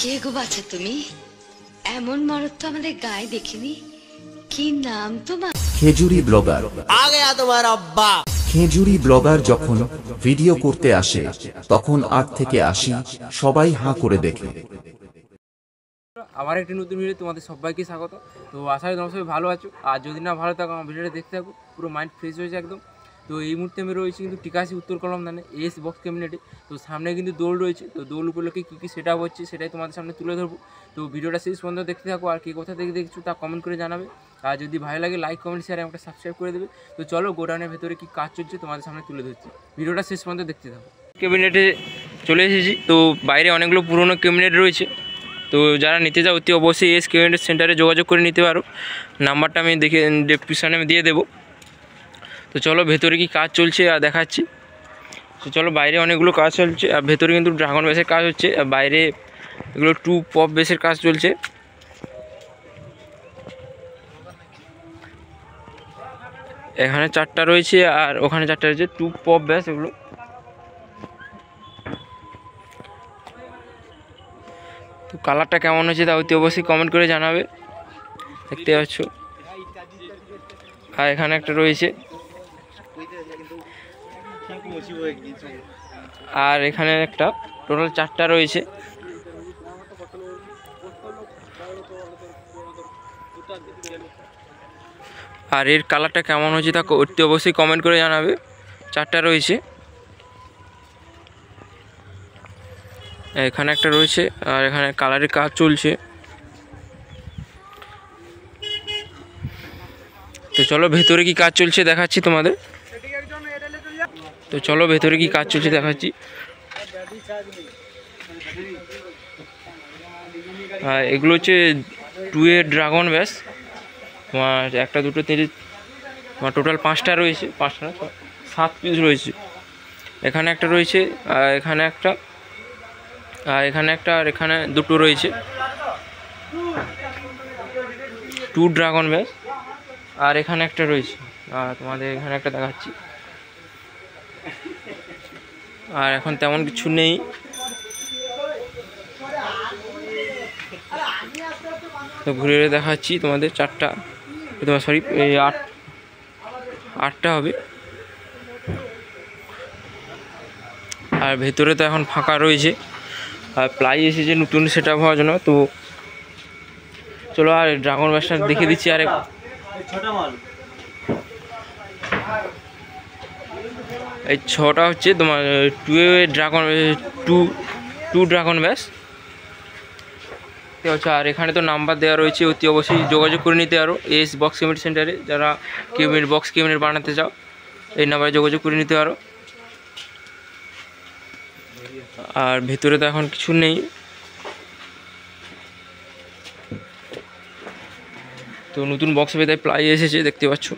কে গো বাছা তুমি? এমন মরদ তো আমাদের গায়ে দেখিনি। কি নাম তোমার? খেজুরি ব্লগার। आ गया तुम्हारा अब्बा। খেজুরি ব্লগার যখন ভিডিও করতে আসে তখন 8 থেকে 80 সবাই হাঁ করে দেখে। আবার একটি নতুন ভিডিও তোমাদের সবাইকে স্বাগত। তো আশা করি তোমরা সবাই ভালো আছো, আর যদি না ভালো থাকো আমার ভিডিওটা দেখতে থাকো, পুরো মাইন্ড ফ্রেশ হয়েছে একদম। তো এই মুহূর্তে আমি রয়েছি কিন্তু টিকাশি উত্তর কলম দানে এস বক্স ক্যাবিনেটে। তো সামনে কিন্তু দোল রয়েছে, তো দোল উপলক্ষে কী কী সেট আপ হচ্ছে সেটাই তোমাদের সামনে তুলে ধরবো। তো ভিডিওটা শেষ পর্যন্ত দেখতে থাকো, আর কে কোথা থেকে দেখছো তা কমেন্ট করে জানাবে, আর যদি ভালো লাগে লাইক কমেন্ট শেয়ার আমাকে সাবস্ক্রাইব করে দেবে। তো চলো গোডাউনের ভেতরে কী কাজ চলছে তোমাদের সামনে তুলে ধরছি, ভিডিওটা শেষ পর্যন্ত দেখতে থাকো। ক্যাবিনেটে চলে এসেছি, তো বাইরে অনেকগুলো পুরোনো ক্যাবিনেট রয়েছে। তো যারা নিতে চাও অতি অবশ্যই এস ক্যাবিনেট সেন্টারে যোগাযোগ করে নিতে পারো, নাম্বারটা আমি দেখে ডেসক্রিপশানে আমি দিয়ে দেবো। তো চলো ভেতরে কি কাজ চলছে আর দেখাচ্ছি। তো চলো বাইরে অনেকগুলো কাজ চলছে, আর ভেতরে কিন্তু ড্রাগন বেসের কাজ হচ্ছে, আর বাইরে এগুলো টু পপ বেসের কাজ চলছে। এখানে 4টা রয়েছে আর ওখানে 4টা রয়েছে টু পপ বেস এগুলো। তো কালারটা কেমন হয়েছে তা অতি অবশ্যই কমেন্ট করে জানাবে, দেখতে পাচ্ছ। আর এখানে একটা রয়েছে, আর এখানে একটা, টোটাল 4টা রয়েছে। আর এর কালারটা কেমন হয়েছে তা অতি অবশ্যই কমেন্ট করে জানাবে, 4টা রয়েছে। এখানে একটা রয়েছে, আর এখানে কালারের কাজ চলছে। তো চলো ভেতরে কি কাজ চলছে দেখাচ্ছি তোমাদের। তো চলো ভেতরে কি কাজ চলছে দেখাচ্ছি। আর এগুলো হচ্ছে 2 এর ড্রাগন ব্যাস, তোমার 1 2 3 তোমার টোটাল 5টা রয়েছে, 5টা না 7 পিস রয়েছে। এখানে একটা রয়েছে, আর এখানে একটা, আর এখানে একটা, আর এখানে 2টো রয়েছে 2 ড্রাগন ব্যাস। আর এখানে একটা রয়েছে, আর তোমাদের এখানে একটা দেখাচ্ছি। আর এখন তেমন কিছু নেই। তো ঘুরে দেখাচ্ছি তোমাদের 4টা, তোমার সরি এই 8টা হবে। আর ভেতরে তো এখন ফাঁকা রয়েছে, আর প্লাই এসেছে নতুন সেট আপ হওয়ার জন্য। তো চলো আর ড্রাগন ব্যাসটা দেখে দিচ্ছি। আর এই 6টা হচ্ছে তোমার 2 ড্রাগন, টু ড্রাগন ব্যাস হচ্ছে। আর এখানে তো নাম্বার দেওয়া রয়েছে, অতি অবশ্যই যোগাযোগ করে নিতে পারো এস বক্স ক্যাবিনেট সেন্টারে। যারা ক্যাবিনেট বক্স ক্যাবিনেট বানাতে চাও এই নাম্বারে যোগাযোগ করে নিতে পারো। আর ভেতরে তো এখন কিছু নেই। তো নতুন বক্স বেঁধে প্লাই এসেছে দেখতে পাচ্ছ।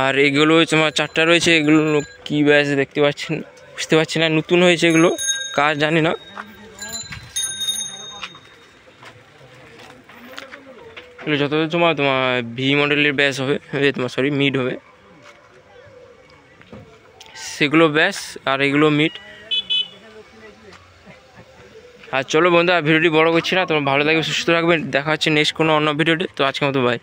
আর এগুলো তোমার 4টা রয়েছে, এগুলো কী ব্যাস দেখতে পাচ্ছেন, বুঝতে পারছি না, নতুন হয়েছে এগুলো, কাজ জানি না। এগুলো যত তোমার ভি মডেলের ব্যাস হবে, তোমার সরি মিড হবে, সেগুলো ব্যাস, আর এগুলো মিড। আর চলো বন্ধু, আর ভিডিওটি বড় করছি না, তোমার ভালো থাকবে, সুস্থ থাকবে, দেখা হচ্ছে নেক্সট কোনো অন্য ভিডিওতে। তো আজকের মতো বাই।